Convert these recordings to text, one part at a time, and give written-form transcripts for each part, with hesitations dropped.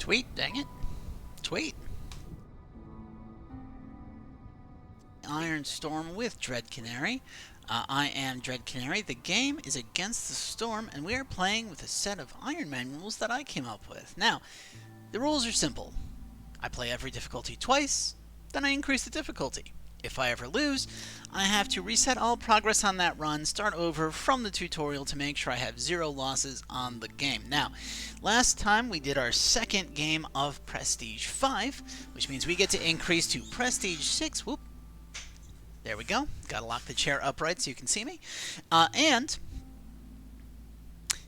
Tweet, dang it. Tweet. Iron Storm with Dread Canary. I am Dread Canary. The game is Against the Storm, and we are playing with a set of Iron Man rules that I came up with. Now, the rules are simple. I play every difficulty twice, then I increase the difficulty. If I ever lose, I have to reset all progress on that run, start over from the tutorial to make sure I have 0 losses on the game. Now, last time we did our second game of Prestige 5, which means we get to increase to Prestige 6. Whoop. There we go. Gotta lock the chair upright so you can see me. And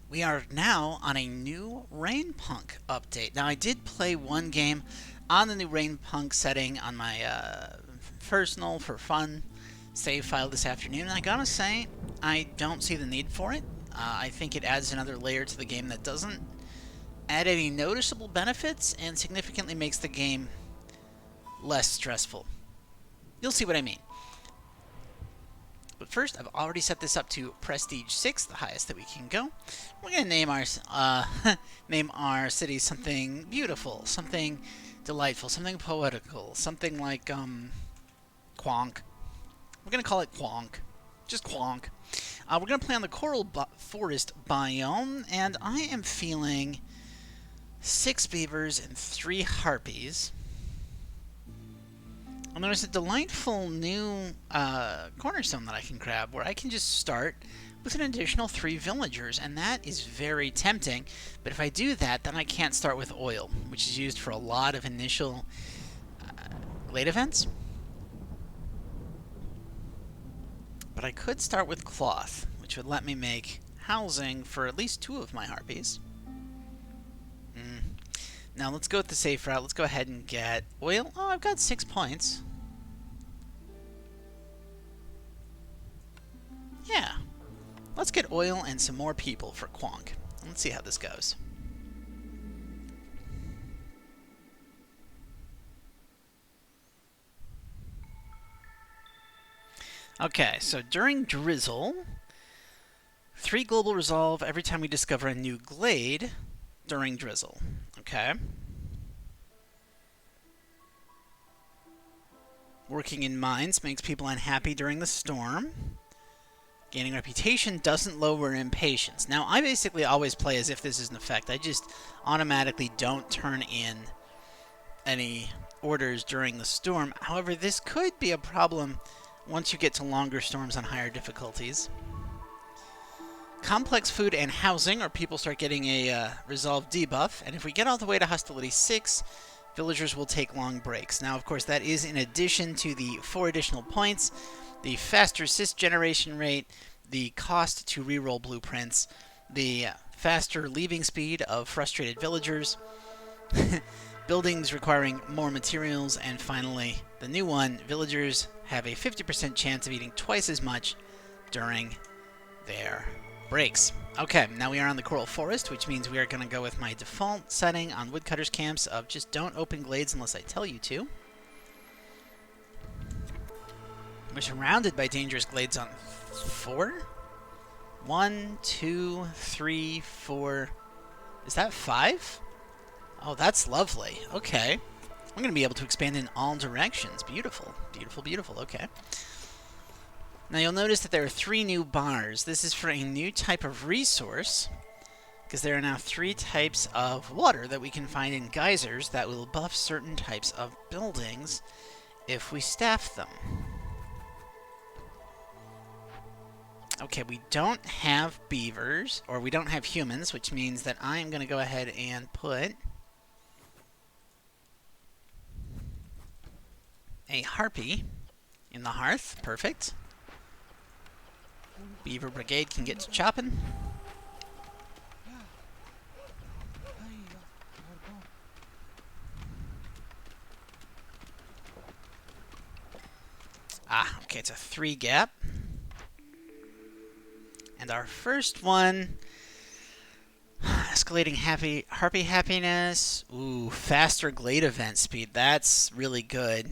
we are now on a new Rainpunk update. Now, I did play one game on the new Rainpunk setting on my personal, for fun, save file this afternoon. And I gotta say, I don't see the need for it. I think it adds another layer to the game that doesn't add any noticeable benefits and significantly makes the game less stressful. You'll see what I mean. But first, I've already set this up to Prestige 6, the highest that we can go. We're going to name our city something beautiful, something delightful, something poetical, something like, Quonk. We're going to call it Quonk. Just Quonk. We're going to play on the Coral Forest biome, and I am feeling 6 beavers and 3 harpies. And there's a delightful new cornerstone that I can grab where I can just start with an additional 3 villagers, and that is very tempting. But if I do that, then I can't start with oil, which is used for a lot of initial glade events. But I could start with cloth, which would let me make housing for at least 2 of my harpies. Now let's go with the safe route. Let's go ahead and get oil. Oh, I've got 6 points. Yeah. Let's get oil and some more people for Quonk. Let's see how this goes. Okay, so during Drizzle, 3 global resolve every time we discover a new glade during Drizzle. Okay. Working in mines makes people unhappy during the storm. Gaining reputation doesn't lower impatience. Now, I basically always play as if this is an effect. I just automatically don't turn in any orders during the storm. However, this could be a problem once you get to longer storms on higher difficulties. Complex food and housing, or people start getting a resolve debuff. And if we get all the way to hostility 6, villagers will take long breaks. Now, of course, that is in addition to the 4 additional points, the faster assist generation rate, the cost to reroll blueprints, the faster leaving speed of frustrated villagers, buildings requiring more materials, and finally, the new one, villagers have a 50% chance of eating twice as much during their breaks. Okay, now we are on the Coral Forest, which means we are going to go with my default setting on woodcutters camps of just don't open glades unless I tell you to. We're surrounded by dangerous glades on 4? 1, 2, 3, 4. Is that 5? Oh, that's lovely. Okay. I'm going to be able to expand in all directions. Beautiful. Beautiful, beautiful. Okay. Now you'll notice that there are 3 new bars. This is for a new type of resource, because there are now 3 types of water that we can find in geysers that will buff certain types of buildings if we staff them. Okay, we don't have beavers, or we don't have humans, which means that I am going to go ahead and put a harpy in the hearth. Perfect. Beaver Brigade can get to chopping. Ah, okay, it's a 3 gap. And our first one, escalating harpy happiness. Ooh, faster glade event speed. That's really good.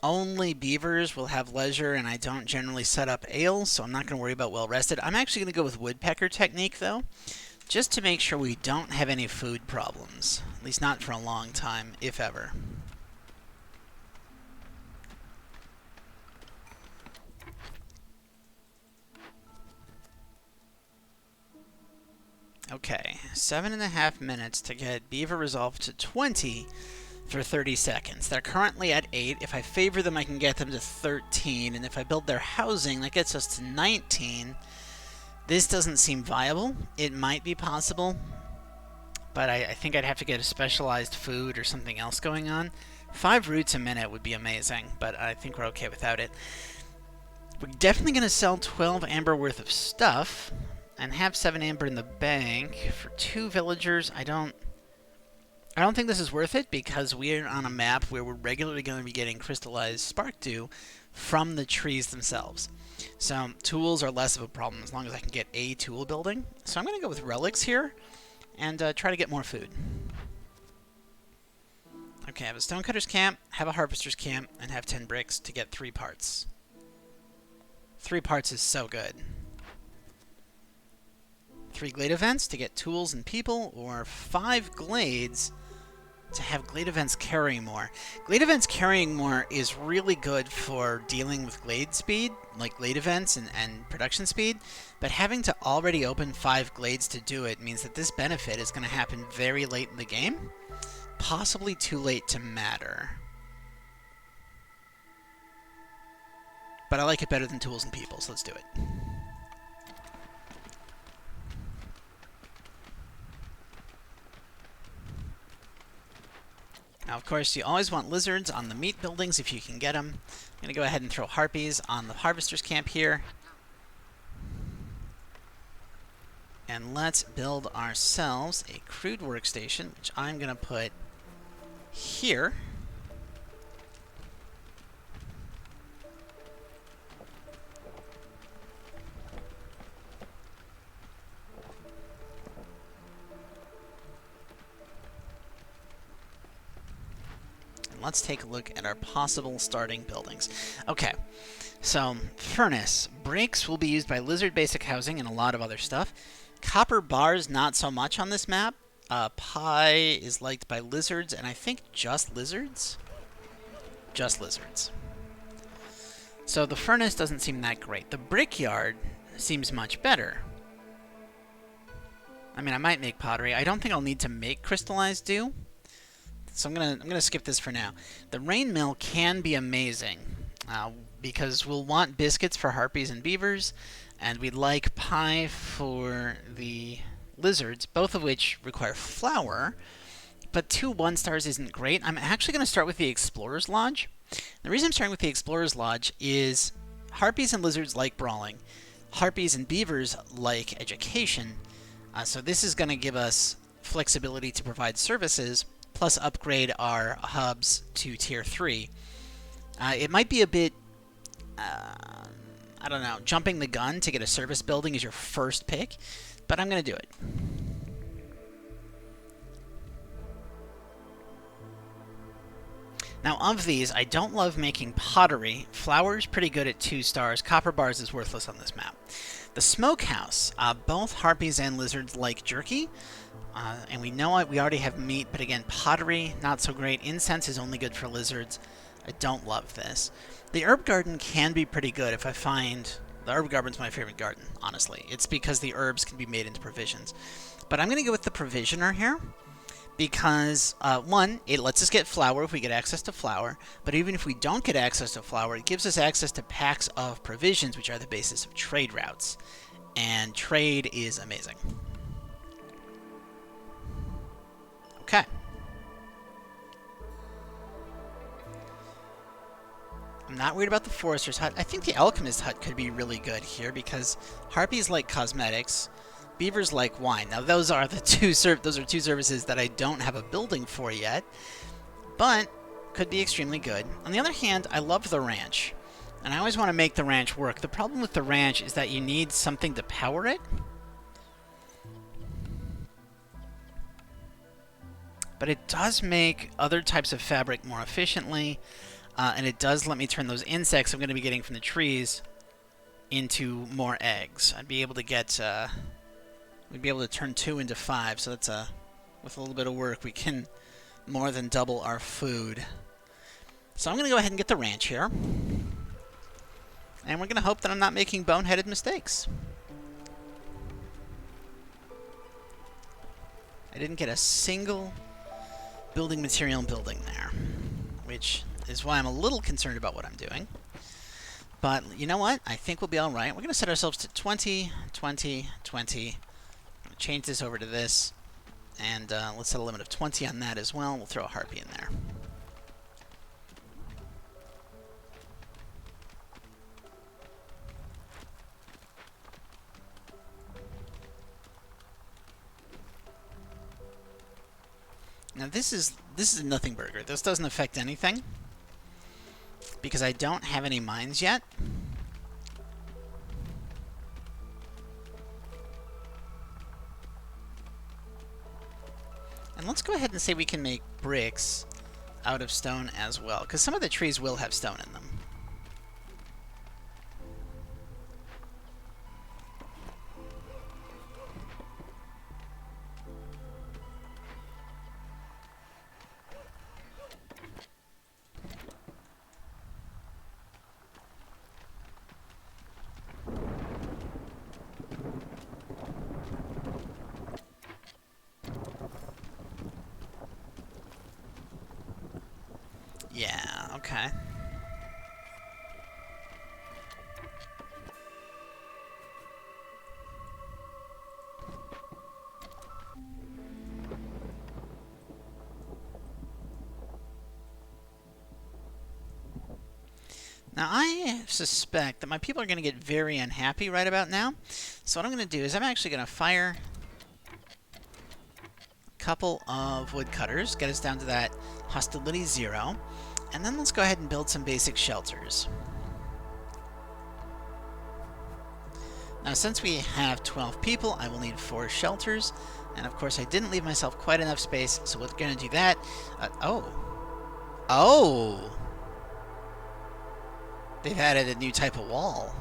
Only beavers will have leisure, and I don't generally set up ales, so I'm not going to worry about well rested. I'm actually going to go with woodpecker technique, though, just to make sure we don't have any food problems. At least not for a long time, if ever. Okay, 7.5 minutes to get beaver resolved to 20 for 30 seconds. They're currently at 8. If I favor them, I can get them to 13. And if I build their housing, that gets us to 19. This doesn't seem viable. It might be possible, but I think I'd have to get a specialized food or something else going on. 5 roots a minute would be amazing, but I think we're okay without it. We're definitely going to sell 12 amber worth of stuff and have 7 amber in the bank for 2 villagers. I don't think this is worth it because we're on a map where we're regularly going to be getting crystallized spark dew from the trees themselves. So tools are less of a problem as long as I can get a tool building. So I'm going to go with relics here and try to get more food. Okay, I have a stonecutter's camp, have a harvester's camp, and have 10 bricks to get 3 parts. 3 parts is so good. 3 glade events to get tools and people, or 5 glades to have glade events carrying more. Glade events carrying more is really good for dealing with glade speed, like glade events and production speed, but having to already open 5 glades to do it means that this benefit is going to happen very late in the game, possibly too late to matter. But I like it better than tools and people, so let's do it. Now, of course, you always want lizards on the meat buildings if you can get them. I'm going to go ahead and throw harpies on the harvester's camp here. And let's build ourselves a crude workstation, which I'm going to put here. Let's take a look at our possible starting buildings. Okay, so furnace. Bricks will be used by lizard basic housing and a lot of other stuff. Copper bars, not so much on this map. Pie is liked by lizards, and I think just lizards? Just lizards. So the furnace doesn't seem that great. The brickyard seems much better. I mean, I might make pottery. I don't think I'll need to make crystallized dew. So I'm gonna skip this for now. The rain mill can be amazing because we'll want biscuits for harpies and beavers, and we'd like pie for the lizards, both of which require flour. But 2 1-stars isn't great. I'm actually going to start with the Explorer's Lodge. The reason I'm starting with the Explorer's Lodge is harpies and lizards like brawling. Harpies and beavers like education. So this is going to give us flexibility to provide services, plus upgrade our hubs to tier 3. It might be a bit, I don't know, jumping the gun to get a service building as your first pick, but I'm going to do it. Now, of these, I don't love making pottery. Flour is pretty good at 2 stars. Copper bars is worthless on this map. The smokehouse. Both harpies and lizards like jerky. And we know it. We already have meat, but again, pottery, not so great. Incense is only good for lizards. I don't love this. The herb garden can be pretty good if I find... The herb garden's my favorite garden, honestly. It's because the herbs can be made into provisions. But I'm going to go with the provisioner here. Because, 1, it lets us get flour if we get access to flour. But even if we don't get access to flour, it gives us access to packs of provisions, which are the basis of trade routes. And trade is amazing. Okay. I'm not worried about the forester's hut. I think the alchemist's hut could be really good here because harpies like cosmetics, beavers like wine. Now those are the two services that I don't have a building for yet, but could be extremely good. On the other hand, I love the ranch, and I always want to make the ranch work. The problem with the ranch is that you need something to power it. But it does make other types of fabric more efficiently, and it does let me turn those insects I'm going to be getting from the trees into more eggs. I'd be able to get we'd be able to turn 2 into 5. So that's with a little bit of work, we can more than double our food. So I'm going to go ahead and get the ranch here. And we're going to hope that I'm not making boneheaded mistakes. I didn't get a single building material building there, which is why I'm a little concerned about what I'm doing. But you know what? I think we'll be all right. We're going to set ourselves to 20, 20, 20. I'm going to change this over to this. And let's set a limit of 20 on that as well. We'll throw a harpy in there. Now this is a nothing burger. This doesn't affect anything because I don't have any mines yet. And let's go ahead and say we can make bricks out of stone as well, because some of the trees will have stone in them. Yeah, okay. Now, I suspect that my people are going to get very unhappy right about now. So what I'm going to do is I'm actually going to fire a couple of woodcutters, get us down to that hostility 0. And then let's go ahead and build some basic shelters. Now, since we have 12 people, I will need 4 shelters. And of course, I didn't leave myself quite enough space, so we're going to do that. Oh! They've added a new type of wall.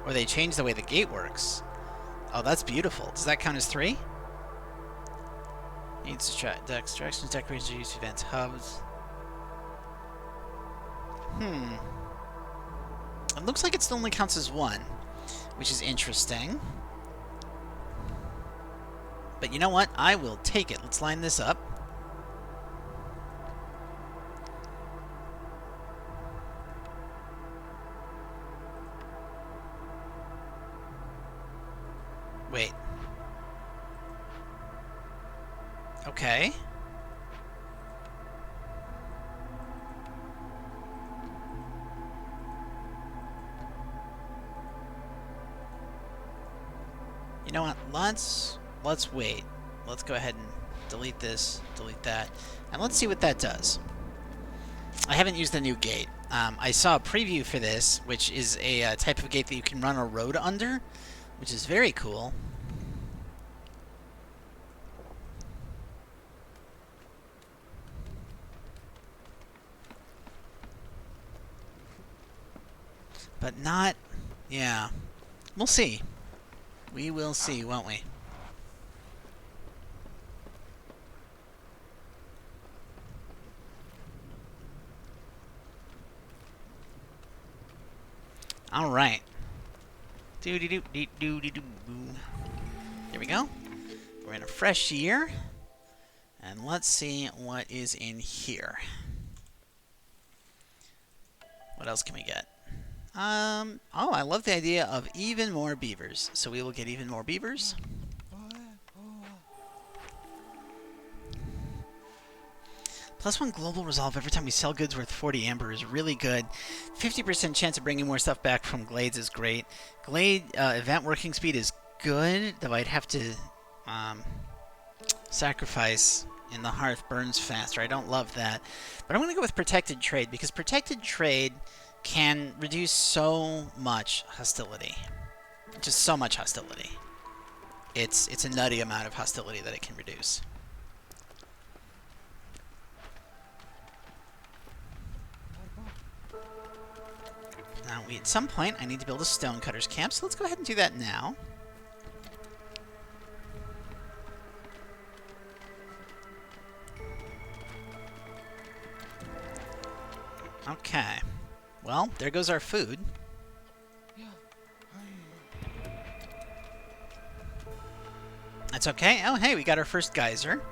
Or they changed the way the gate works. Oh, that's beautiful. Does that count as 3? Needs directions, decorations, use events, hubs. It looks like it still only counts as 1, which is interesting. But you know what? I will take it. Let's line this up. Wait. Okay. You know what? Let's wait. Let's go ahead and delete this, delete that, and let's see what that does. I haven't used the new gate. I saw a preview for this, which is a type of gate that you can run a road under, which is very cool. But not... yeah. We'll see. We will see, won't we? All right. There we go. We're in a fresh year. And let's see what is in here. What else can we get? Oh, I love the idea of even more beavers. So we will get even more beavers. +1 global resolve every time we sell goods worth 40 amber is really good. 50% chance of bringing more stuff back from glades is great. Glade event working speed is good, though I'd have to sacrifice in the hearth burns faster. I don't love that. But I'm going to go with protected trade, because protected trade can reduce so much hostility. Just so much hostility. It's a nutty amount of hostility that it can reduce. Now, at some point, I need to build a stonecutter's camp, so let's go ahead and do that now. Okay. Well, there goes our food. That's okay. Oh, hey, we got our first geyser,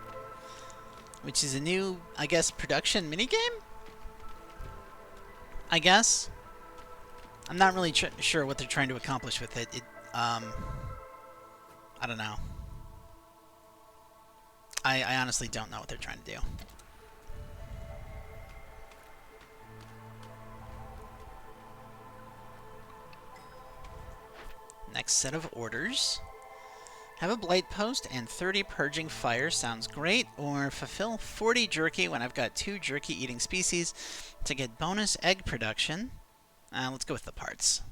which is a new, I guess, production minigame? I guess? I'm not really sure what they're trying to accomplish with it. I don't know. I honestly don't know what they're trying to do. Next set of orders. Have a blight post and 30 purging fire sounds great, or fulfill 40 jerky when I've got 2 jerky eating species to get bonus egg production. Let's go with the parts.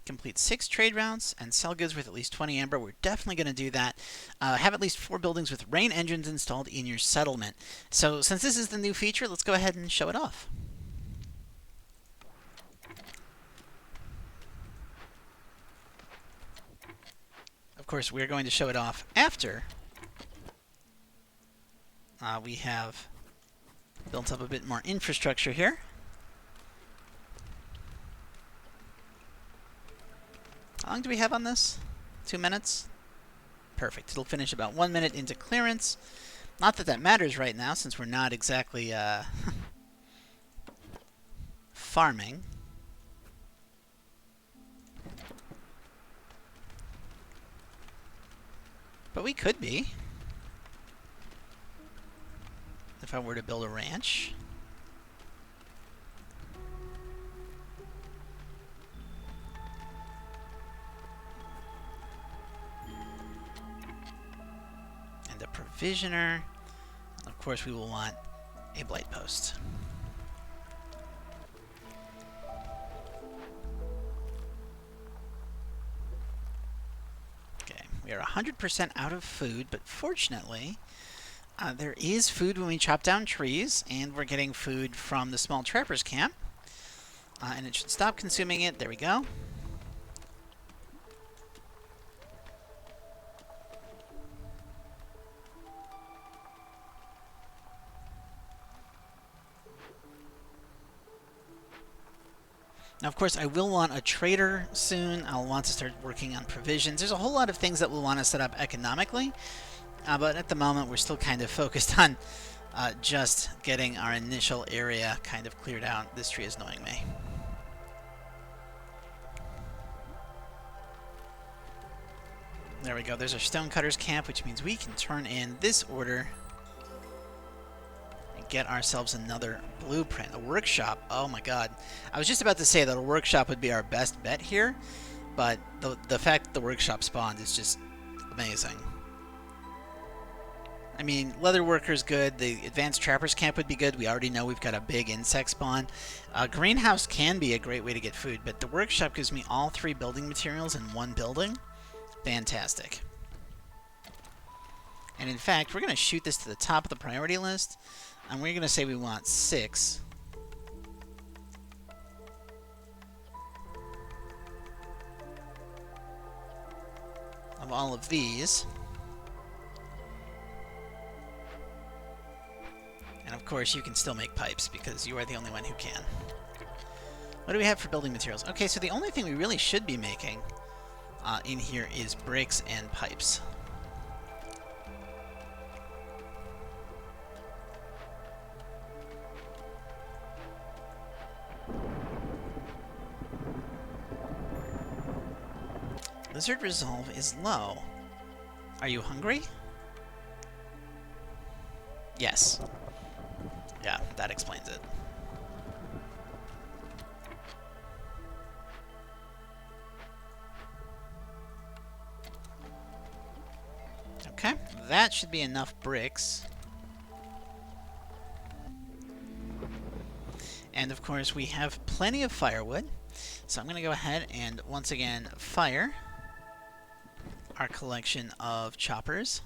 Complete 6 trade routes and sell goods worth at least 20 amber. We're definitely going to do that. Have at least 4 buildings with rain engines installed in your settlement. So since this is the new feature, let's go ahead and show it off. Of course, we're going to show it off after we have built up a bit more infrastructure here. How long do we have on this? 2 minutes? Perfect. It'll finish about 1 minute into clearance. Not that that matters right now, since we're not exactly farming. But we could be. If I were to build a ranch. And a provisioner. And of course we will want a blight post. We are 100% out of food, but fortunately, there is food when we chop down trees, and we're getting food from the small trappers camp. And it should stop consuming it. There we go. Now, of course, I will want a trader soon. I'll want to start working on provisions. There's a whole lot of things that we'll want to set up economically, but at the moment, we're still kind of focused on just getting our initial area kind of cleared out. This tree is annoying me. There we go. There's our stonecutters camp, which means we can turn in this order get ourselves another blueprint. A workshop. Oh my god. I was just about to say that a workshop would be our best bet here, but the fact that the workshop spawned is just amazing. I mean, leather worker's good. The advanced trappers camp would be good. We already know we've got a big insect spawn. Greenhouse can be a great way to get food, but the workshop gives me all 3 building materials in one building. Fantastic. And in fact, we're going to shoot this to the top of the priority list. And we're going to say we want 6. Of all of these. And of course, you can still make pipes because you are the only one who can. What do we have for building materials? Okay, so the only thing we really should be making in here is bricks and pipes. Lizard resolve is low. Are you hungry? Yes. Yeah, that explains it. Okay, that should be enough bricks. And of course, we have plenty of firewood. So I'm going to go ahead and once again fire our collection of choppers.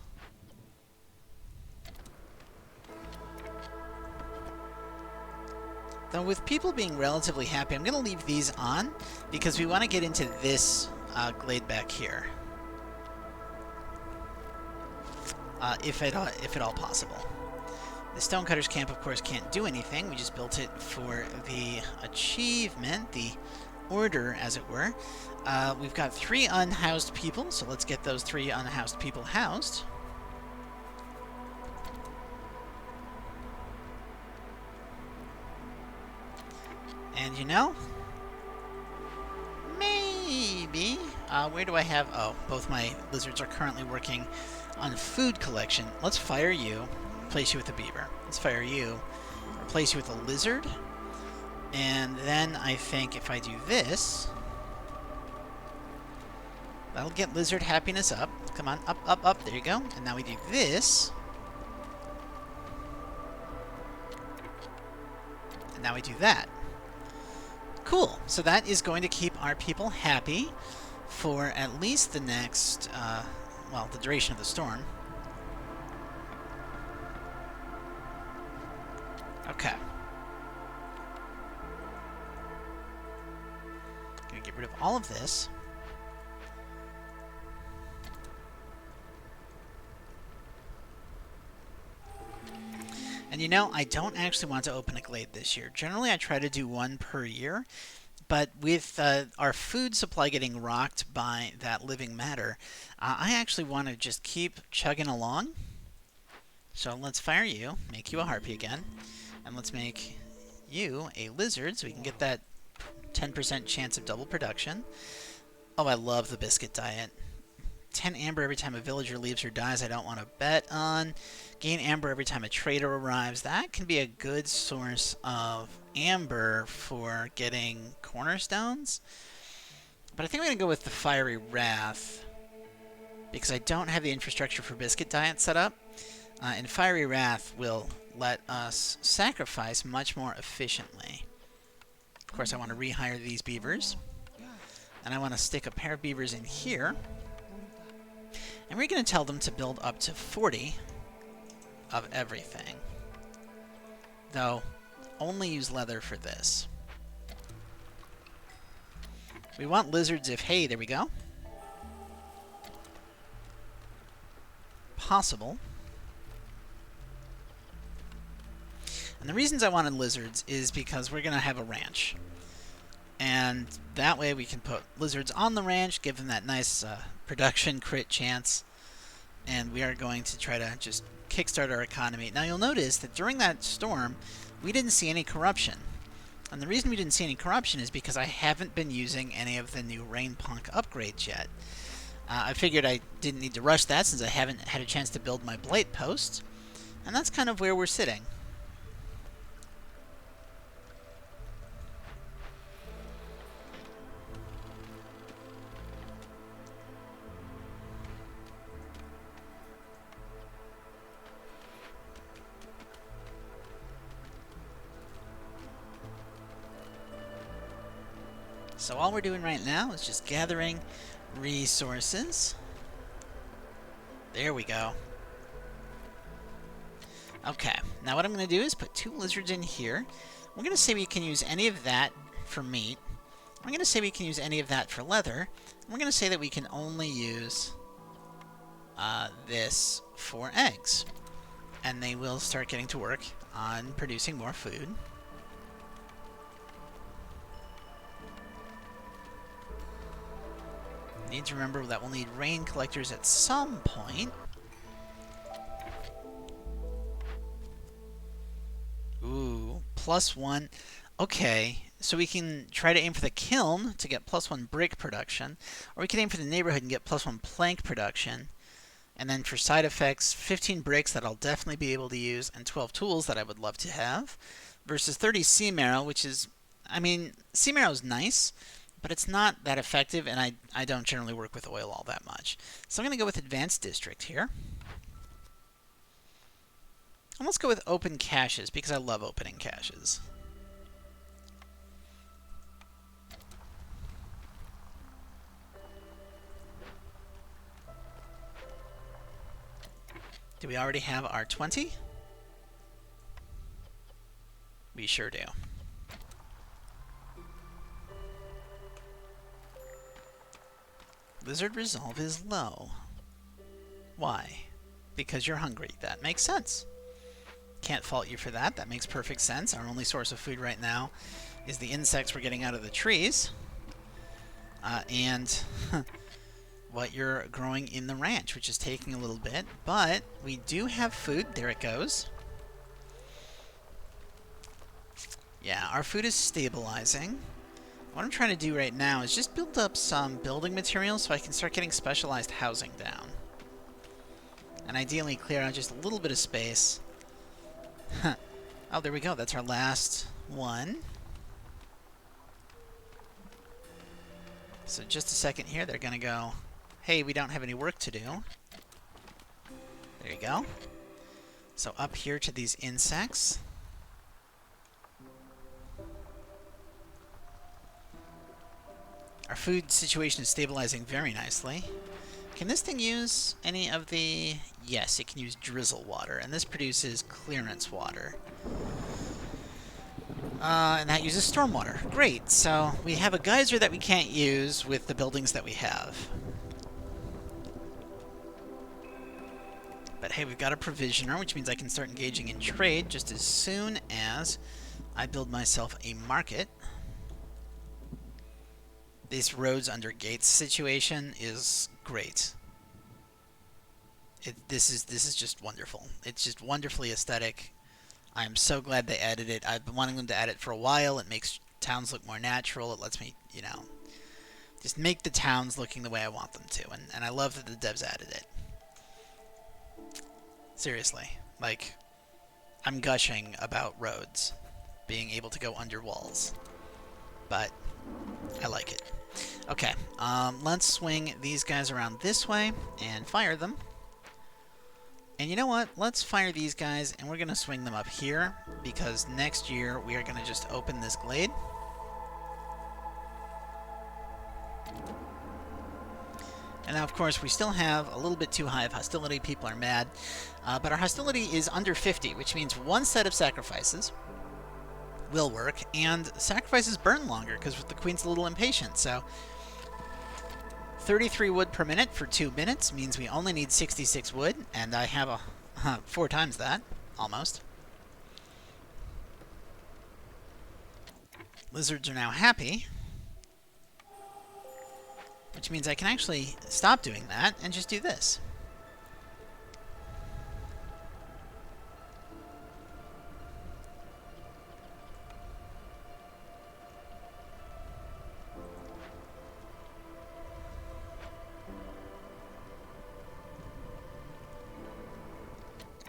Though with people being relatively happy, I'm going to leave these on because we want to get into this glade back here. If at all possible. The Stonecutters camp, of course, can't do anything. We just built it for the achievement, the order, as it were. We've got 3 unhoused people, so let's get those 3 unhoused people housed. And you know, maybe, where do I have, oh, both my lizards are currently working on food collection. Let's fire you, replace you with a beaver. Let's fire you, replace you with a lizard. And then I think if I do this, that'll get lizard happiness up. Come on, up, up, up, there you go. And now we do this. And now we do that. Cool. So that is going to keep our people happy for at least the next, well, the duration of the storm. Okay. Gonna get rid of all of this. And you know, I don't actually want to open a glade this year. Generally, I try to do 1 per year, but with our food supply getting rocked by that living matter, I actually want to just keep chugging along. So let's fire you, make you a harpy again, and let's make you a lizard so we can get that 10% chance of double production. Oh, I love the biscuit diet. 10 amber every time a villager leaves or dies I don't want to bet on. Gain amber every time a trader arrives. That can be a good source of amber for getting cornerstones. But I think I'm going to go with the Fiery Wrath, because I don't have the infrastructure for biscuit diet set up. And Fiery Wrath will let us sacrifice much more efficiently. Of course, I want to rehire these beavers. And I want to stick a pair of beavers in here. And we're going to tell them to build up to 40 of everything. Though, only use leather for this. We want lizards if, hey, there we go. Possible. And the reasons I wanted lizards is because we're going to have a ranch. And that way we can put lizards on the ranch, give them that nice production crit chance. And we are going to try to just kickstart our economy. Now you'll notice that during that storm, we didn't see any corruption. And the reason we didn't see any corruption is because I haven't been using any of the new Rain Punk upgrades yet. I figured I didn't need to rush that since I haven't had a chance to build my blight post. And that's kind of where we're sitting. So all we're doing right now is just gathering resources. There we go. Okay, now what I'm going to do is put 2 lizards in here. We're going to say we can use any of that for meat. I'm going to say we can use any of that for leather. And we're going to say that we can only use this for eggs. And they will start getting to work on producing more food. Need to remember that we'll need rain collectors at some point. Ooh, +1. Okay, so we can try to aim for the kiln to get +1 brick production, or we can aim for the neighborhood and get +1 plank production. And then for side effects, 15 bricks that I'll definitely be able to use, and 12 tools that I would love to have, versus 30 sea marrow, which is, I mean, sea marrow is nice, but it's not that effective, and I don't generally work with oil all that much. So I'm going to go with Advanced District here. And let's go with Open Caches, because I love opening caches. Do we already have our 20? We sure do. Lizard resolve is low. Why? Because you're hungry. That makes sense. can't fault you for that. That makes perfect sense. Our only source of food right now is the insects we're getting out of the trees. And what you're growing in the ranch, which is taking a little bit. But we do have food. There it goes. Yeah, our food is stabilizing. What I'm trying to do right now is just build up some building materials so I can start getting specialized housing down. And ideally clear out just a little bit of space. Oh, there we go. That's our last one. So just a second here, they're going to go, hey, we don't have any work to do. There you go. So up here to these insects. Our food situation is stabilizing very nicely. Can this thing use any of the... Yes, it can use drizzle water, and this produces clearance water. And that uses stormwater. Great, so we have a geyser that we can't use with the buildings that we have. But hey, we've got a provisioner, which means I can start engaging in trade just as soon as I build myself a market. This roads under gates situation is great. This is just wonderful. It's just wonderfully aesthetic. I'm so glad they added it. I've been wanting them to add it for a while. It makes towns look more natural. It lets me, you know, just make the towns looking the way I want them to. And I love that the devs added it. Seriously. Like, I'm gushing about roads being able to go under walls. But I like it. Okay, let's swing these guys around this way and fire them. And you know what? Let's fire these guys, and we're going to swing them up here, because next year we are going to just open this glade. And now, of course, we still have a little bit too high of hostility. People are mad. But our hostility is under 50, which means one set of sacrifices will work, and sacrifices burn longer, because the queen's a little impatient, so... 33 wood per minute for 2 minutes means we only need 66 wood, and I have 4 times that, almost. Lizards are now happy, which means I can actually stop doing that and just do this.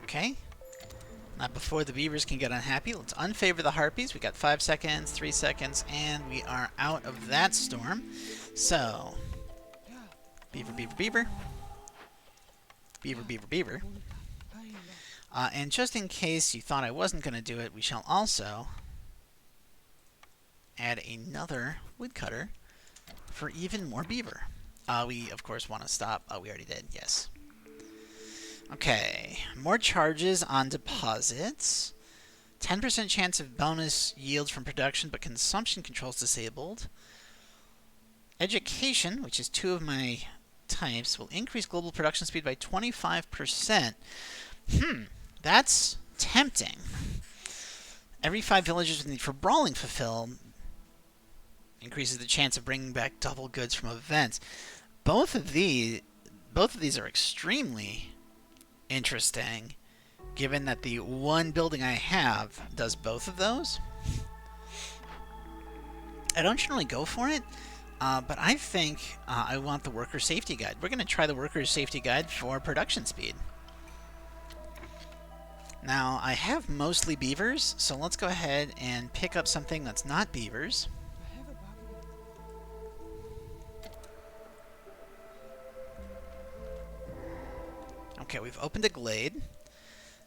Okay. Not before the beavers can get unhappy. Let's unfavor the harpies. We got 5 seconds, 3 seconds, and we are out of that storm. So, beaver, beaver, beaver. Beaver, beaver, beaver. And just in case you thought I wasn't going to do it, we shall also add another woodcutter for even more beaver. We, of course, want to stop. Oh, we already did. Yes. Okay, more charges on deposits. 10% chance of bonus yields from production, but consumption controls disabled. Education, which is 2 of my types, will increase global production speed by 25%. That's tempting. Every 5 villagers with need for brawling fulfilled increases the chance of bringing back double goods from events. Both of these are extremely interesting, given that the one building I have does both of those. I don't generally go for it, but I think I want the worker safety guide. We're going to try the worker safety guide for production speed. Now, I have mostly beavers, so let's go ahead and pick up something that's not beavers. Okay, we've opened a glade,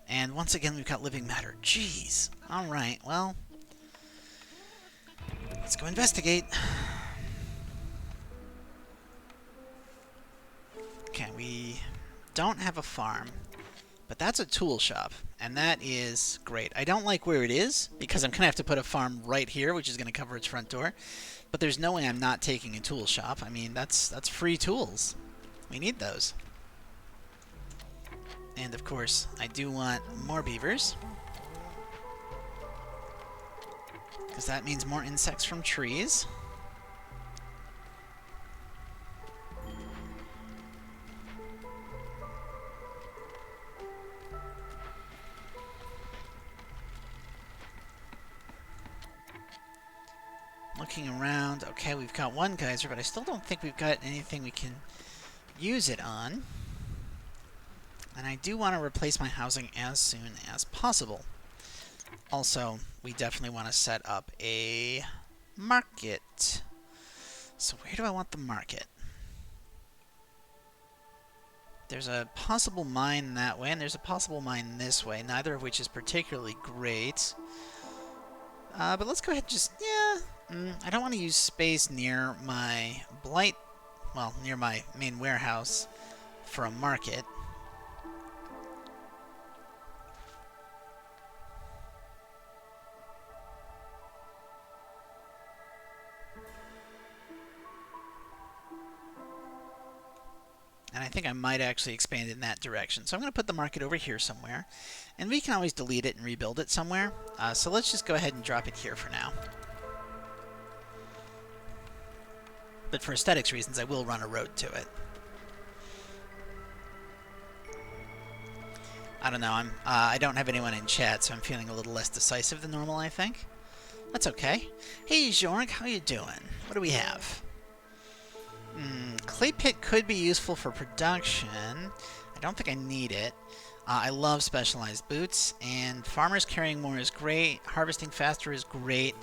and once again we've got living matter. Jeez. Alright, well, let's go investigate. Okay, we don't have a farm, but that's a tool shop, and that is great. I don't like where it is, because I'm going to have to put a farm right here, which is going to cover its front door, but there's no way I'm not taking a tool shop. I mean, that's free tools. We need those. And of course, I do want more beavers. because that means more insects from trees. Looking around, okay, we've got one geyser, but I still don't think we've got anything we can use it on. And I do want to replace my housing as soon as possible. Also, we definitely want to set up a market. So where do I want the market? There's a possible mine that way, and there's a possible mine this way, neither of which is particularly great. But let's go ahead and just, I don't want to use space near my near my main warehouse for a market. And I think I might actually expand in that direction. So I'm going to put the market over here somewhere. And we can always delete it and rebuild it somewhere. So let's just go ahead and drop it here for now. But for aesthetics reasons, I will run a road to it. I don't know. I don't have anyone in chat, so I'm feeling a little less decisive than normal, I think. That's okay. Hey, Jorg, how you doing? What do we have? Clay pit could be useful for production. I don't think I need it. I love specialized boots, and farmers carrying more is great. Harvesting faster is great.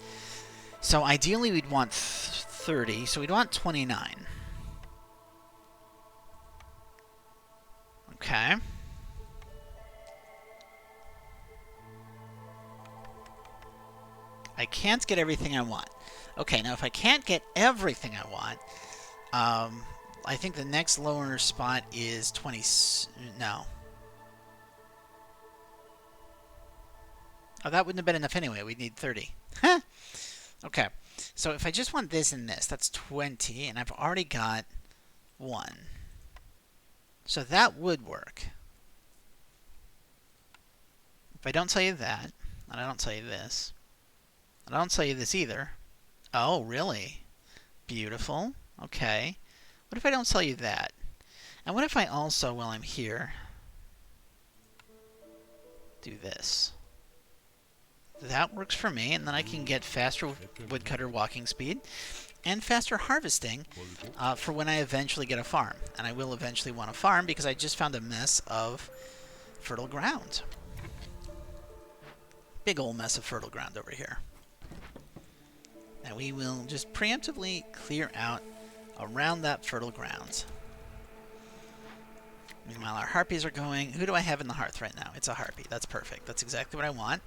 So ideally we'd want 30, so we'd want 29. Okay. I can't get everything I want. Okay, now if I can't get everything I want, I think the next lower spot is 20... No. Oh, that wouldn't have been enough anyway. We'd need 30. Huh. Okay. So if I just want this and this, that's 20, and I've already got 1. So that would work. If I don't sell you that, and I don't sell you this, and I don't sell you this either. Oh, really? Beautiful. Okay. What if I don't sell you that? And what if I also, while I'm here, do this? That works for me, and then I can get faster woodcutter walking speed and faster harvesting for when I eventually get a farm. And I will eventually want a farm because I just found a mess of fertile ground. Big old mess of fertile ground over here. And we will just preemptively clear out around that fertile ground. Meanwhile, our harpies are going. Who do I have in the hearth right now? It's a harpy. That's perfect. That's exactly what I want.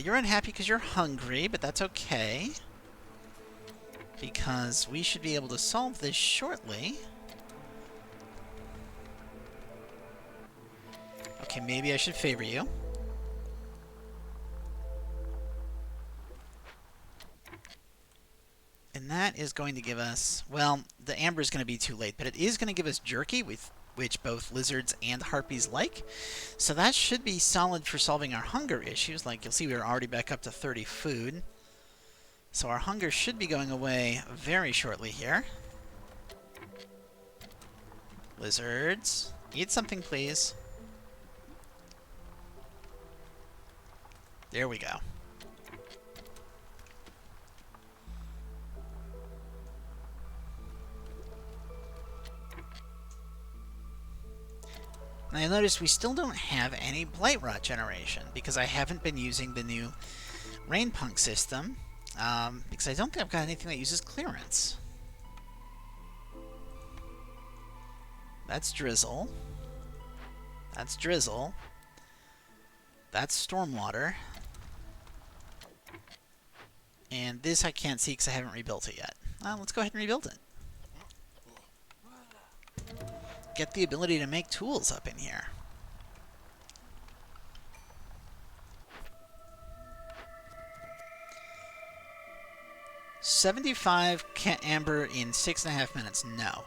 You're unhappy because you're hungry, but that's okay. Because we should be able to solve this shortly. Okay, maybe I should favor you. And that is going to give us... Well, the amber is going to be too late, but it is going to give us jerky, which both lizards and harpies like. So that should be solid for solving our hunger issues. Like you'll see, we're already back up to 30 food. So our hunger should be going away very shortly here. Lizards, eat something, please. There we go. Now you'll notice we still don't have any blightrot generation because I haven't been using the new rain punk system because I don't think I've got anything that uses clearance. That's drizzle. That's drizzle. That's stormwater. And this I can't see because I haven't rebuilt it yet. Let's go ahead and rebuild it. Get the ability to make tools up in here. $75 amber in 6.5 minutes. No.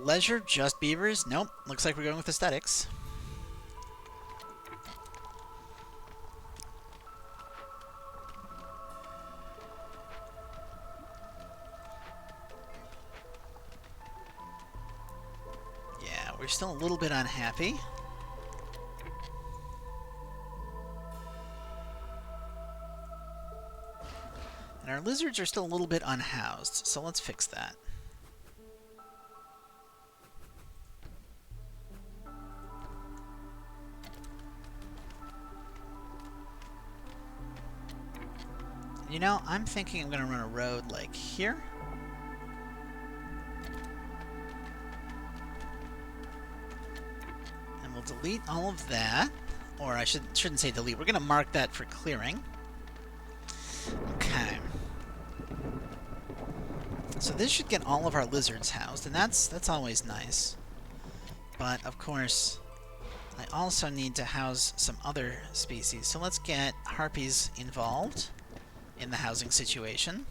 Leisure, just beavers. Nope. Looks like we're going with aesthetics. still a little bit unhappy. And our lizards are still a little bit unhoused, so let's fix that. You know, I'm thinking I'm going to run a road like here. And we'll delete all of that. Or I shouldn't say delete. We're going to mark that for clearing. Okay. So this should get all of our lizards housed, and that's always nice. But, of course, I also need to house some other species. So let's get harpies involved in the housing situation.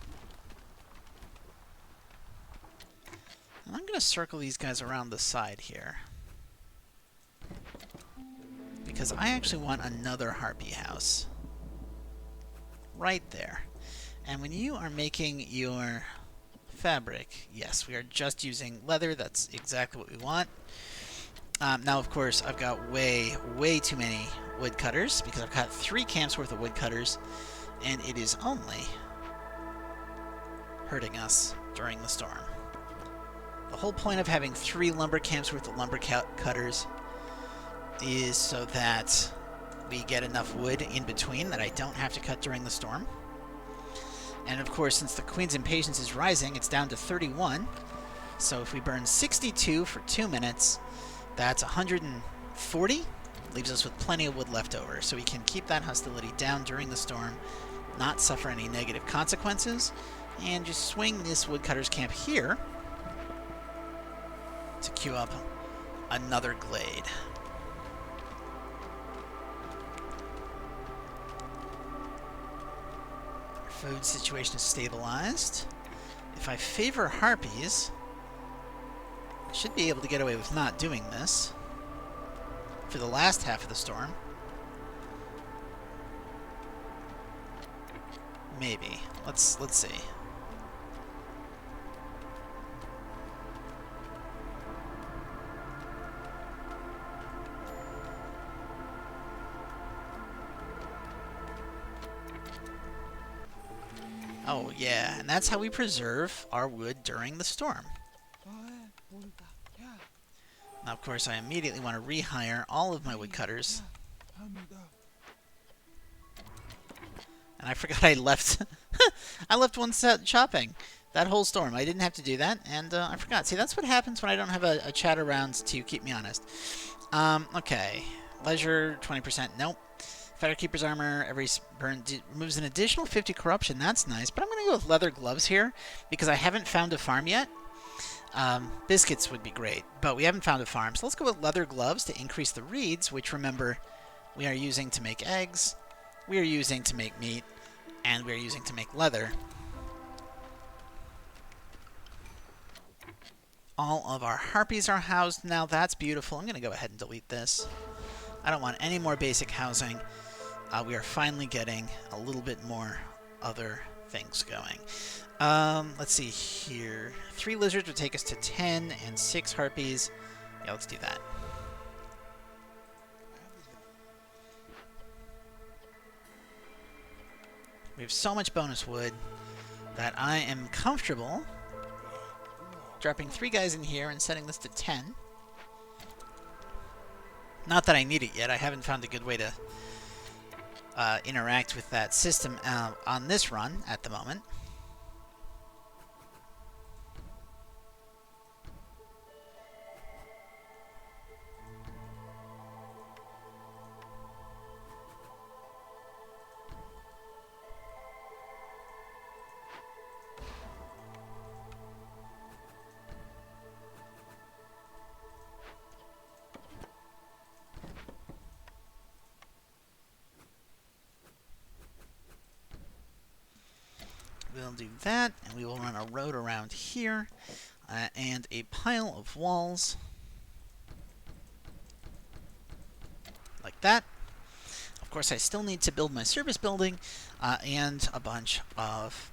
And I'm going to circle these guys around the side here, because I actually want another harpy house right there. And when you are making your fabric, yes, we are just using leather. That's exactly what we want. Now, of course, I've got way too many woodcutters, because I've got 3 camps worth of woodcutters, and it is only hurting us during the storm. The whole point of having 3 lumber camps worth of lumber cutters is so that we get enough wood in between that I don't have to cut during the storm. And of course, since the Queen's impatience is rising, it's down to 31. So if we burn 62 for 2 minutes, that's 140. Leaves us with plenty of wood left over, so we can keep that hostility down during the storm, not suffer any negative consequences, and just swing this woodcutter's camp here to queue up another glade. Our food situation is stabilized. If I favor harpies, I should be able to get away with not doing this for the last half of the storm. Maybe. Let's see. Oh yeah, and that's how we preserve our wood during the storm. Now, of course, I immediately want to rehire all of my woodcutters. And I forgot I left I left one set chopping that whole storm. I didn't have to do that, and I forgot. See, that's what happens when I don't have a chat around to keep me honest. Okay. Leisure, 20%. Nope. Firekeeper's armor, every burn removes an additional 50 corruption. That's nice, but I'm going to go with leather gloves here because I haven't found a farm yet. Biscuits would be great, but we haven't found a farm, so let's go with leather gloves to increase the reeds, which, remember, we are using to make eggs, we are using to make meat, and we are using to make leather. All of our harpies are housed now. That's beautiful. I'm going to go ahead and delete this. I don't want any more basic housing. We are finally getting a little bit more other things going. Let's see here. 3 lizards would take us to 10, and 6 harpies. Yeah, let's do that. We have so much bonus wood that I am comfortable dropping 3 guys in here and setting this to 10. Not that I need it yet. I haven't found a good way to interact with that system on this run at the moment. We'll do that, and we will run a road around here, and a pile of walls, like that. Of course, I still need to build my service building, and a bunch of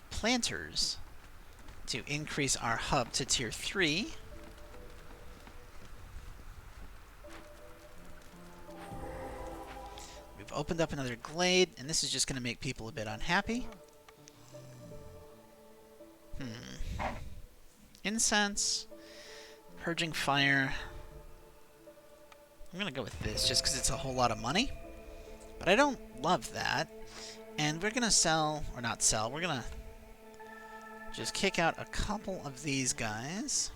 planters to increase our hub to tier 3. opened up another glade, and this is just going to make people a bit unhappy. Incense. Purging fire. I'm going to go with this just because it's a whole lot of money. But I don't love that. And we're going to sell, or not sell, we're going to just kick out a couple of these guys.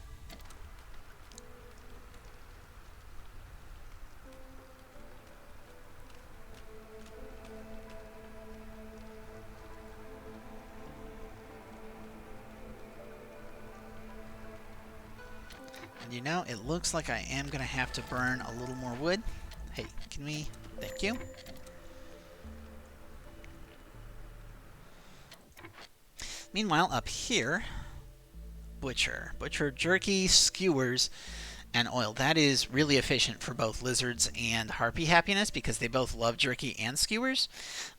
And you know, it looks like I am going to have to burn a little more wood. Hey, can we? Thank you. Meanwhile, up here, Butcher. Butcher jerky, skewers, and oil. That is really efficient for both lizards and harpy happiness because they both love jerky and skewers.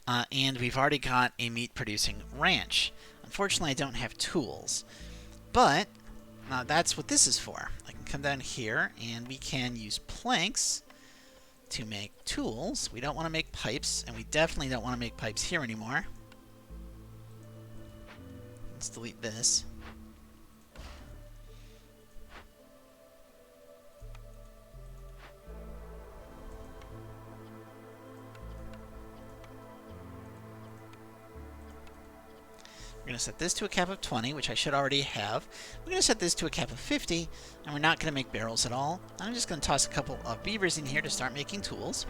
And we've already got a meat-producing ranch. Unfortunately, I don't have tools. But that's what this is for. I can come down here, and we can use planks to make tools. We don't want to make pipes, and we definitely don't want to make pipes here anymore. Let's delete this. We're going to set this to a cap of 20, which I should already have. We're going to set this to a cap of 50, and we're not going to make barrels at all. I'm just going to toss a couple of beavers in here to start making tools,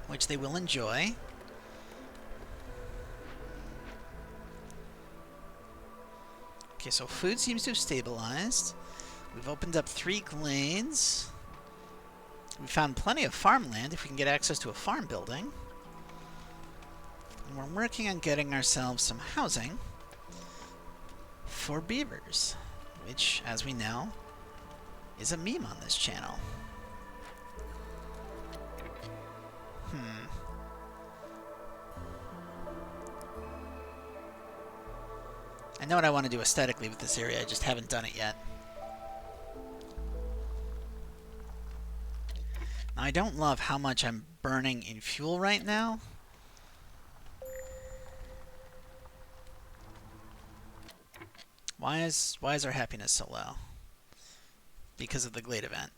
which they will enjoy. Okay, so food seems to have stabilized. We've opened up 3 glades. We found plenty of farmland if we can get access to a farm building. And we're working on getting ourselves some housing for beavers, which, as we know, is a meme on this channel. I know what I want to do aesthetically with this area, I just haven't done it yet. Now, I don't love how much I'm burning in fuel right now. Why is our happiness so low? Because of the glade event,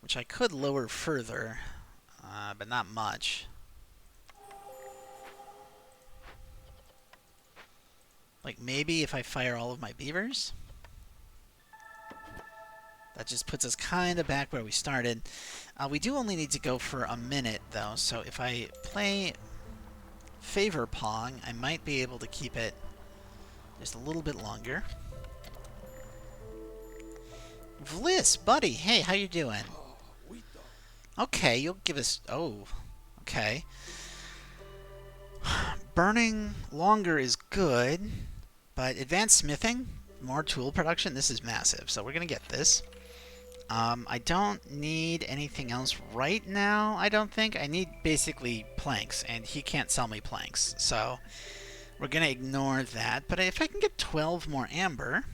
which I could lower further, but not much. Like, maybe if I fire all of my beavers? That just puts us kind of back where we started. We do only need to go for a minute, though, so if I play Favor Pong, I might be able to keep it just a little bit longer. Vliss, buddy, hey, how you doing? Okay, you'll give us... Oh, okay. Burning longer is good, but advanced smithing, more tool production, this is massive, so we're going to get this. I don't need anything else right now, I don't think. I need basically planks, and he can't sell me planks, so we're going to ignore that. But if I can get 12 more amber...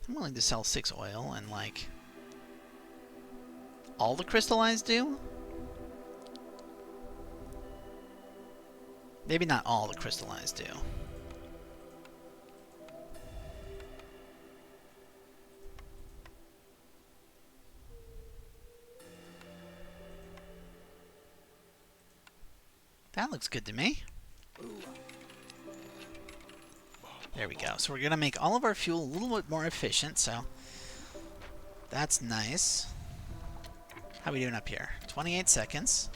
I'm willing to sell 6 oil and, like... all the crystallized do? Maybe not all the crystallized do. That looks good to me. There we go. So we're going to make all of our fuel a little bit more efficient, so that's nice. How are we doing up here? 28 seconds.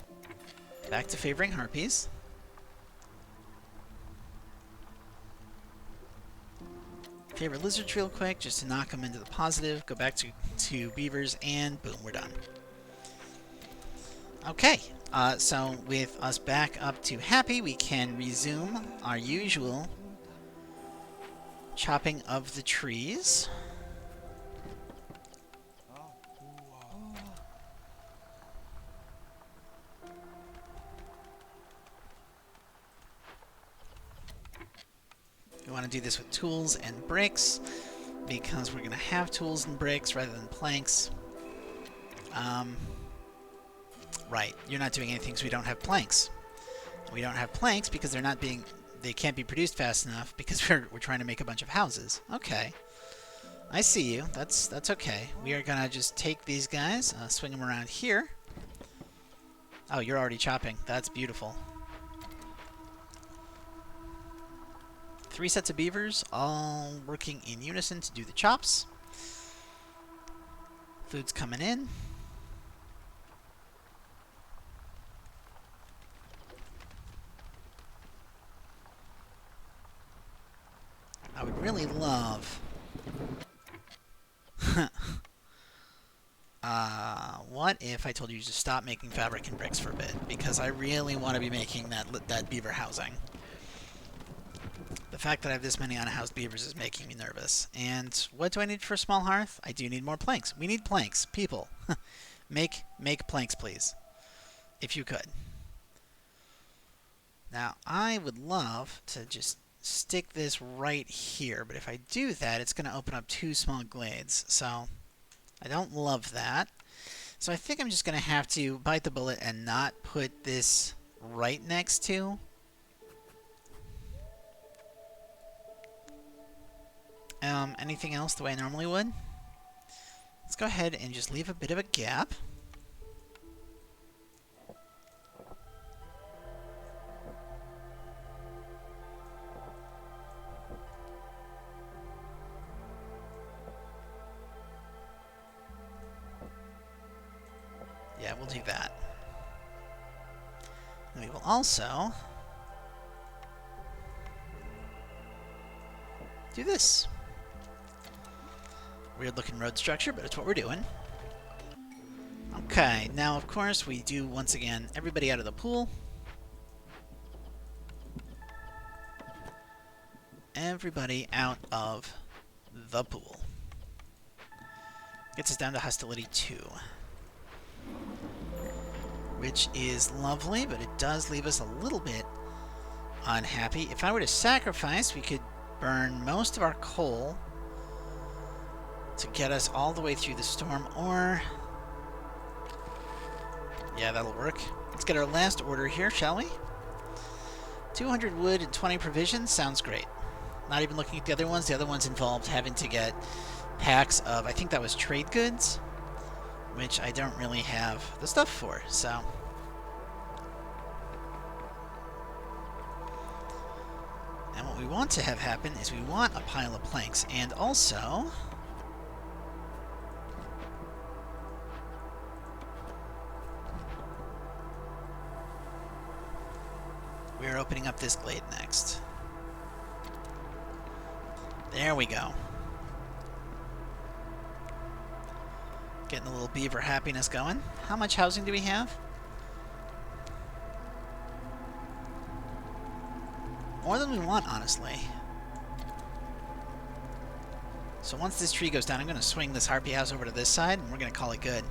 Back to favoring harpies. Favor lizards real quick, just to knock them into the positive. Go back to beavers, and boom, we're done. Okay, so with us back up to happy, we can resume our usual chopping of the trees. We want to do this with tools and bricks. because we're going to have tools and bricks rather than planks. Right, you're not doing anything because we don't have planks. We don't have planks because they can't be produced fast enough because we're trying to make a bunch of houses. Okay. I see you. That's okay. We are going to just take these guys, swing them around here. Oh, you're already chopping. That's beautiful. 3 sets of beavers, all working in unison to do the chops. Food's coming in. I would really love... what if I told you to stop making fabric and bricks for a bit? Because I really want to be making that beaver housing. The fact that I have this many unhoused beavers is making me nervous. And what do I need for a small hearth? I do need more planks. We need planks. People. Make planks, please. If you could. Now, I would love to just stick this right here, but if I do that, it's going to open up 2 small glades. So, I don't love that. So I think I'm just going to have to bite the bullet and not put this right next to... anything else the way I normally would? Let's go ahead and just leave a bit of a gap. Yeah, we'll do that. And we will also do this. Weird looking road structure, but it's what we're doing. Okay, now of course we do once again everybody out of the pool. Everybody out of the pool. Gets us down to hostility 2. Which is lovely, but it does leave us a little bit unhappy. If I were to sacrifice, we could burn most of our coal to get us all the way through the storm, or... yeah, that'll work. Let's get our last order here, shall we? 200 wood and 20 provisions sounds great. Not even looking at the other ones. The other ones involved having to get packs of, I think that was trade goods, which I don't really have the stuff for, so... and what we want to have happen is we want a pile of planks, and also... we're opening up this glade next. There we go. Getting a little beaver happiness going. How much housing do we have? More than we want, honestly. So once this tree goes down, I'm going to swing this harpy house over to this side, and we're going to call it good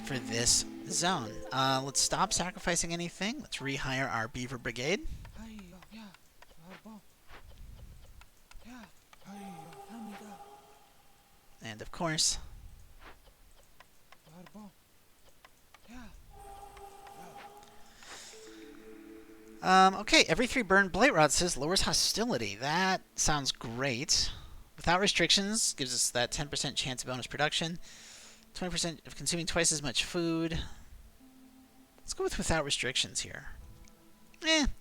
for this zone. Let's stop sacrificing anything. Let's rehire our beaver brigade. And of course... okay, every 3 burned blightrot says lowers hostility. That sounds great. Without restrictions, gives us that 10% chance of bonus production. 20% of consuming twice as much food. Let's go with without restrictions here.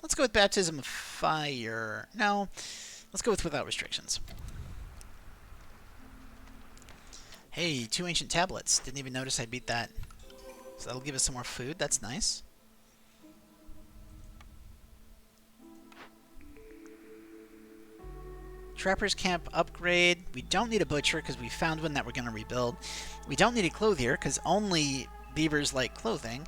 Let's go with baptism of fire. No, let's go with without restrictions. Hey, 2 ancient tablets. Didn't even notice I beat that. So that'll give us some more food. That's nice. Trapper's Camp upgrade. We don't need a butcher because we found one that we're going to rebuild. We don't need a clothier because only beavers like clothing.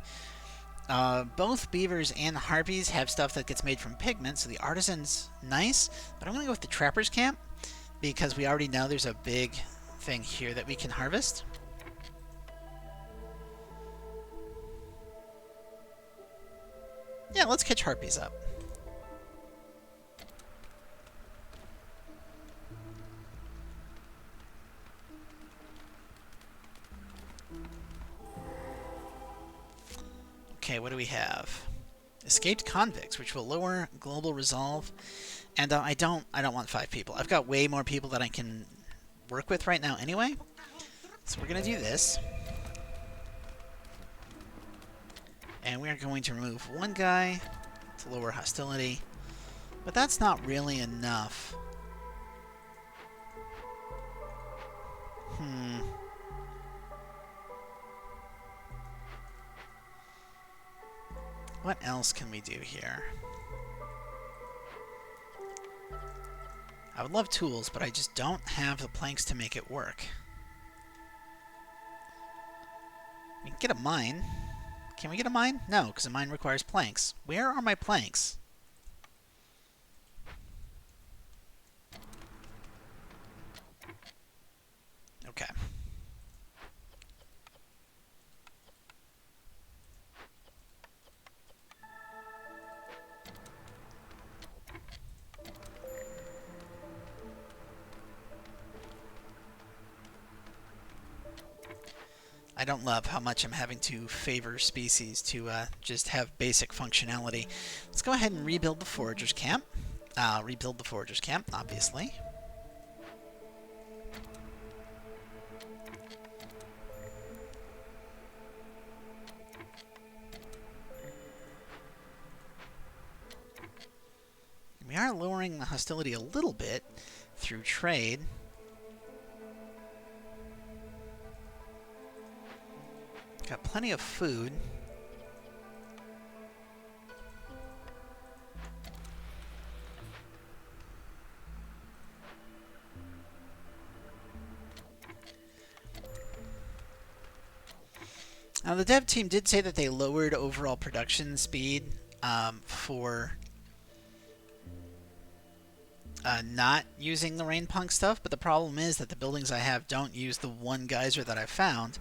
Both beavers and harpies have stuff that gets made from pigment, so the artisan's nice. But I'm going to go with the Trapper's Camp because we already know there's a big thing here that we can harvest. Yeah, let's catch harpies up. Okay, what do we have? Escaped convicts, which will lower global resolve. And I don't want 5 people. I've got way more people that I can work with right now anyway. So we're going to do this. And we're going to remove 1 guy to lower hostility. But that's not really enough. What else can we do here? I would love tools, but I just don't have the planks to make it work. We can get a mine. Can we get a mine? No, because a mine requires planks. Where are my planks? Okay. I don't love how much I'm having to favor species to just have basic functionality. Let's go ahead and rebuild the foragers camp. Rebuild the foragers camp, obviously. We are lowering the hostility a little bit through trade. Got plenty of food. Now, the dev team did say that they lowered overall production speed for not using the rain punk stuff, but the problem is that the buildings I have don't use the 1 geyser that I found.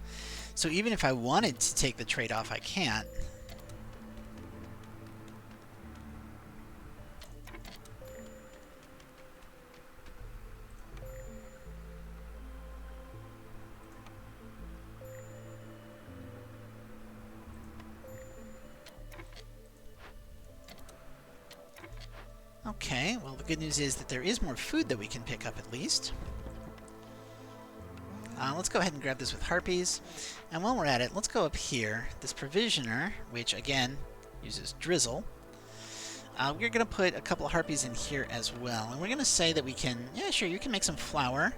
So even if I wanted to take the trade-off, I can't. Okay, well, the good news is that there is more food that we can pick up at least. Let's go ahead and grab this with harpies. And while we're at it, let's go up here. This provisioner, which again uses drizzle. We're going to put a couple of harpies in here as well. And we're going to say that we can, yeah, sure, you can make some flour.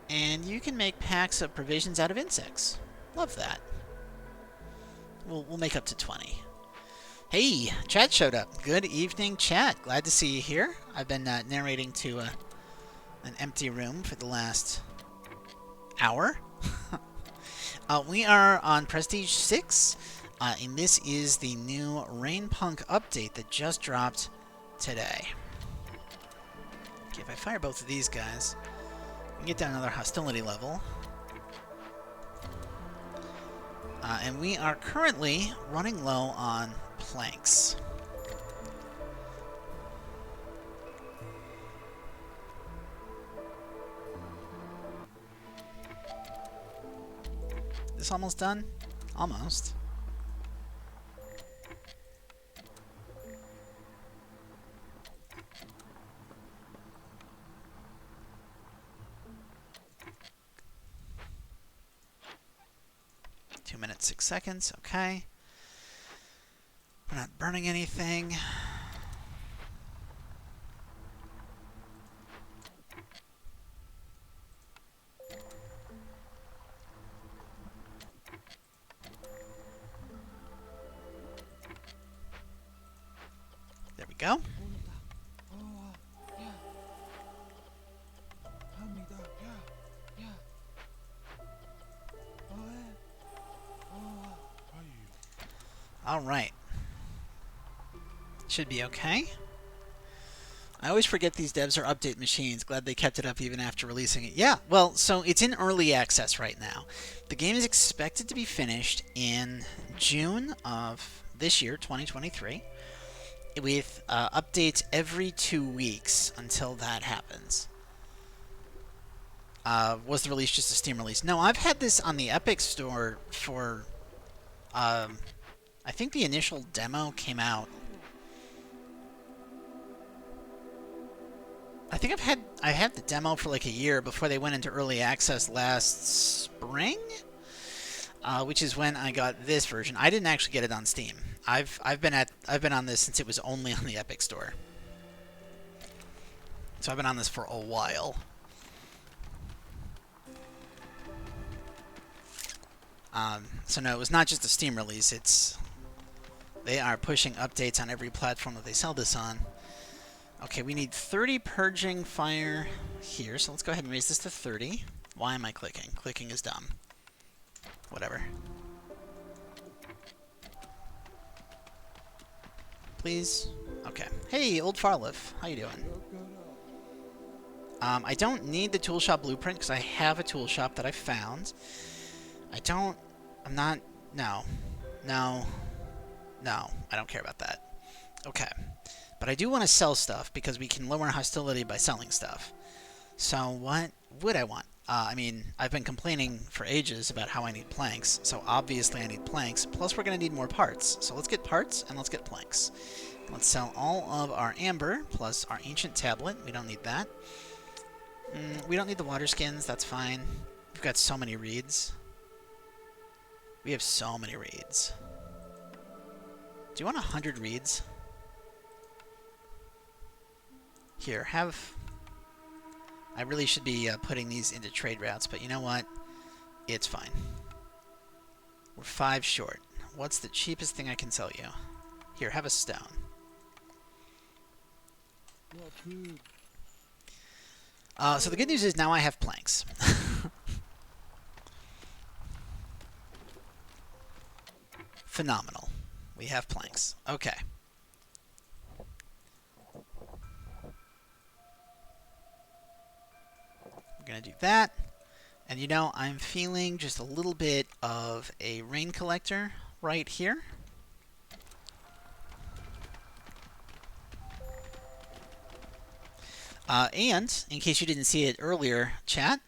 And you can make packs of provisions out of insects. Love that. We'll make up to 20. Hey, chat showed up. Good evening, chat. Glad to see you here. I've been narrating to an empty room for the last hour. We are on Prestige 6, and this is the new Rain Punk update that just dropped today. Okay, if I fire both of these guys, we can get down another hostility level. And we are currently running low on planks. This almost done? Almost. Two minutes, 6 seconds. Okay. We're not burning anything. There we go. All right. Should be okay. I always forget these devs are update machines. Glad they kept it up even after releasing it. Yeah, well, so it's in early access right now. The game is expected to be finished in June of this year, 2023, with updates every 2 weeks until that happens. Was the release just a Steam release? No, I've had this on the Epic Store for I think the initial demo came out. I think I had the demo for like a year before they went into early access last spring, which is when I got this version. I didn't actually get it on Steam. I've been on this since it was only on the Epic Store. So I've been on this for a while. So no, it was not just a Steam release. They are pushing updates on every platform that they sell this on. Okay, we need 30 purging fire here, so let's go ahead and raise this to 30. Why am I clicking? Clicking is dumb. Whatever. Please? Okay. Hey, Old Farliff. How you doing? I don't need the tool shop blueprint because I have a tool shop that I found. No, I don't care about that. Okay. But I do want to sell stuff because we can lower hostility by selling stuff. So what would I want? I mean, I've been complaining for ages about how I need planks, so obviously I need planks, plus we're going to need more parts. So let's get parts, and let's get planks. Let's sell all of our amber, plus our ancient tablet. We don't need that. We don't need the water skins, that's fine. We've got so many reeds. We have so many reeds. Do you want 100 reeds? Here, have... I really should be putting these into trade routes, but you know what? It's fine. We're 5 short. What's the cheapest thing I can sell you? Here, have a stone. So the good news is now I have planks. Phenomenal. We have planks. Okay. We're going to do that. And you know, I'm feeling just a little bit of a rain collector right here. And, in case you didn't see it earlier, chat,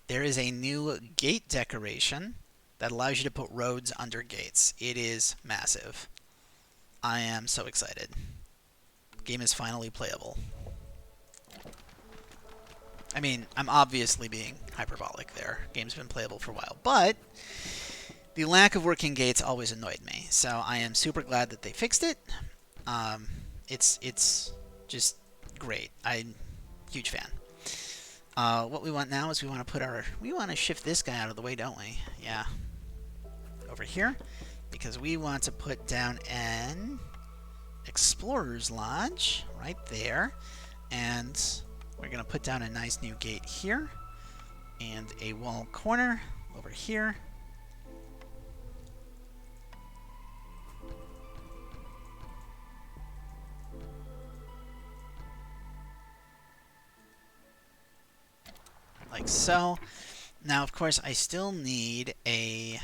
there is a new gate decoration that allows you to put roads under gates. It is massive. I am so excited. The game is finally playable. I mean, I'm obviously being hyperbolic there. Game's been playable for a while, but the lack of working gates always annoyed me. So I am super glad that they fixed it. It's just great. I'm a huge fan. What we want now is we want to shift this guy out of the way, don't we? Yeah. Over here, because we want to put down an Explorer's Lodge right there, and we're going to put down a nice new gate here, and a wall corner over here. Like so. Now, of course, I still need a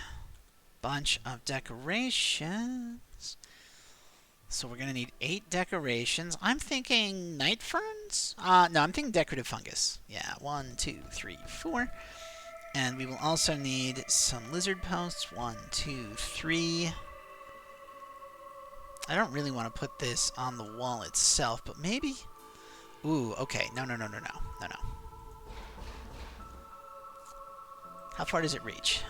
bunch of decorations. So we're going to need 8 decorations. I'm thinking night ferns? No, I'm thinking decorative fungus. Yeah, 1, 2, 3, 4. And we will also need some lizard posts. 1, 2, 3. I don't really want to put this on the wall itself, but maybe... Ooh, okay. No. How far does it reach?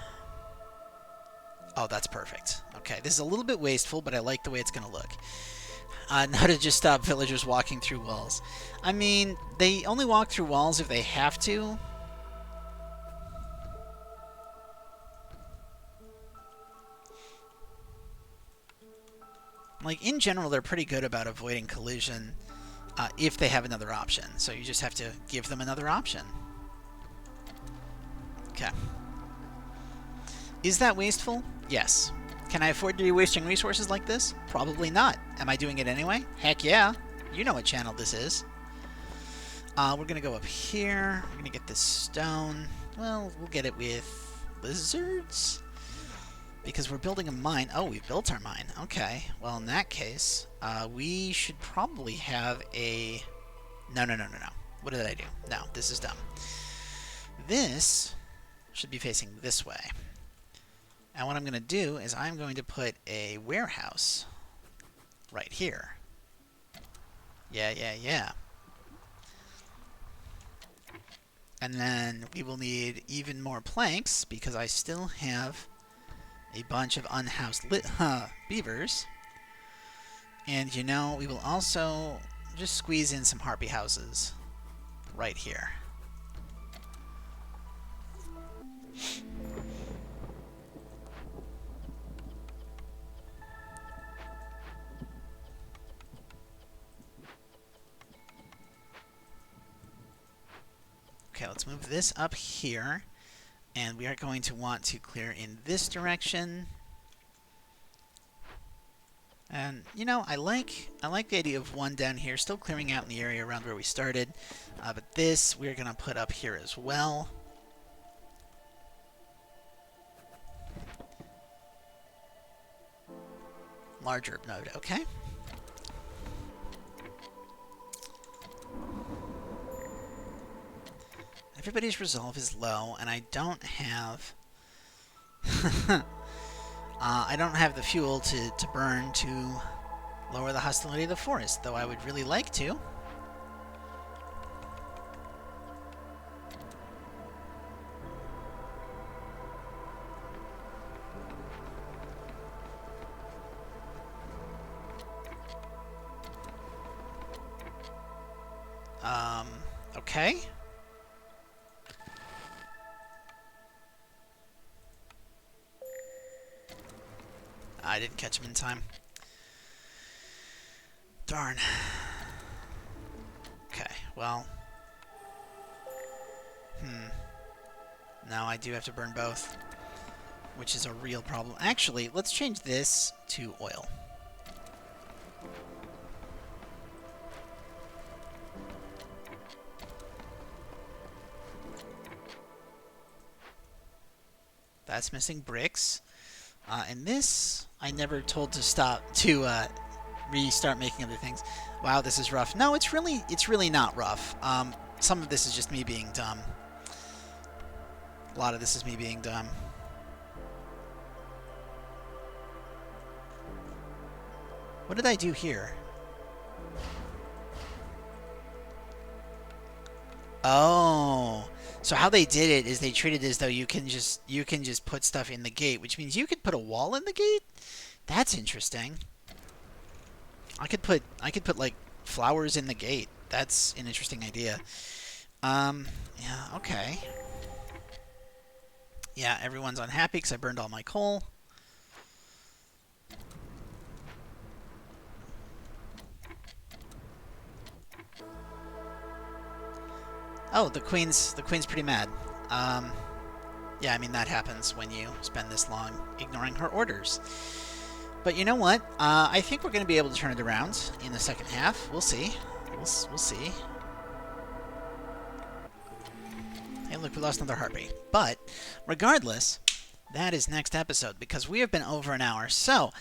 Oh, that's perfect. Okay, this is a little bit wasteful, but I like the way it's going to look. Now to just stop villagers walking through walls. I mean, they only walk through walls if they have to. Like, in general, they're pretty good about avoiding collision if they have another option. So you just have to give them another option. Okay. Is that wasteful? Yes. Can I afford to be wasting resources like this? Probably not. Am I doing it anyway? Heck yeah. You know what channel this is. We're going to go up here. We're going to get this stone. Well, we'll get it with lizards. Because we're building a mine. Oh, we built our mine. Okay. Well, in that case, we should probably have a... No. What did I do? No, this is dumb. This should be facing this way. And what I'm going to do is I'm going to put a warehouse right here. Yeah. And then we will need even more planks because I still have a bunch of unhoused beavers. And you know, we will also just squeeze in some harpy houses right here. Okay, let's move this up here. And we are going to want to clear in this direction. And, you know, I like the idea of one down here, still clearing out in the area around where we started. But this we're going to put up here as well. Larger node, okay. Everybody's resolve is low, and I don't have... I don't have the fuel to burn to lower the hostility of the forest, though I would really like to. Okay. I didn't catch him in time. Darn. Okay, well. Now I do have to burn both, which is a real problem. Actually, let's change this to oil. That's missing bricks. And this, I never told to stop to restart making other things. Wow, this is rough. No, it's really not rough. Some of this is just me being dumb. A lot of this is me being dumb. What did I do here? Oh. So how they did it is they treated it as though you can just put stuff in the gate, which means you could put a wall in the gate? That's interesting. I could put like flowers in the gate. That's an interesting idea. Yeah, okay. Yeah, everyone's unhappy because I burned all my coal. Oh, the queen's pretty mad. Yeah, I mean, that happens when you spend this long ignoring her orders. But you know what? I think we're going to be able to turn it around in the second half. We'll see. We'll see. Hey, look, we lost another heartbeat. But regardless, that is next episode because we have been over an hour. So,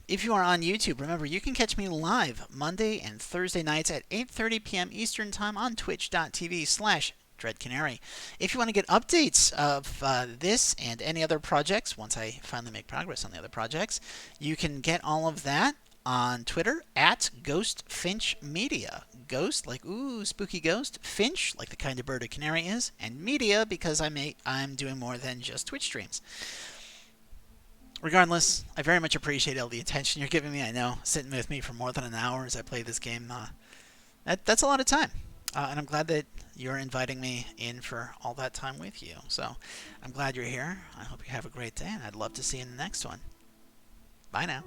if you are on YouTube, remember, you can catch me live Monday and Thursday nights at 8:30 p.m. Eastern Time on twitch.tv/DreadCanary. If you want to get updates of this and any other projects, once I finally make progress on the other projects, you can get all of that on Twitter at GhostFinchMedia. Ghost, like, ooh, spooky ghost. Finch, like the kind of bird a canary is. And media, because I'm doing more than just Twitch streams. Regardless, I very much appreciate all the attention you're giving me. I know, sitting with me for more than an hour as I play this game, that's a lot of time. And I'm glad that you're inviting me in for all that time with you. So I'm glad you're here. I hope you have a great day, and I'd love to see you in the next one. Bye now.